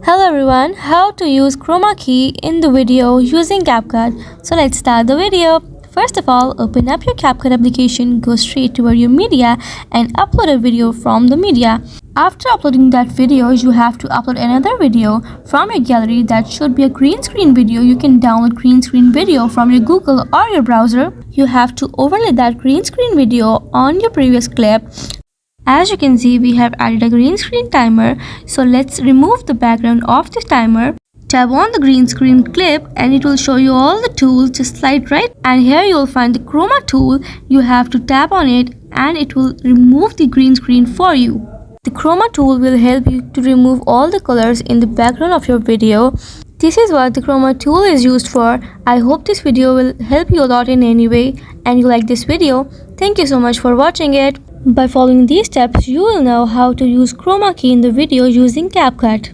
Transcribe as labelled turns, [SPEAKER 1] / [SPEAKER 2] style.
[SPEAKER 1] Hello everyone, how to use Chroma key in the video using CapCut. So let's start the video. First of all, open up your CapCut application, go straight to your media and upload a video from the media. After uploading that video, you have to upload another video from your gallery. That should be a green screen video. You can download green screen video from your Google or your browser. You have to overlay that green screen video on your previous clip. As you can see, we have added a green screen timer, so let's remove the background of this timer. Tap on the green screen clip and it will show you all the tools. Just slide right and here you will find the Chroma tool. You have to tap on it and it will remove the green screen for you. The Chroma tool will help you to remove all the colors in the background of your video. This is what the Chroma tool is used for. I hope this video will help you a lot in any way and you like this video. Thank you so much for watching it. By following these steps, you will know how to use Chroma key in the video using CapCut.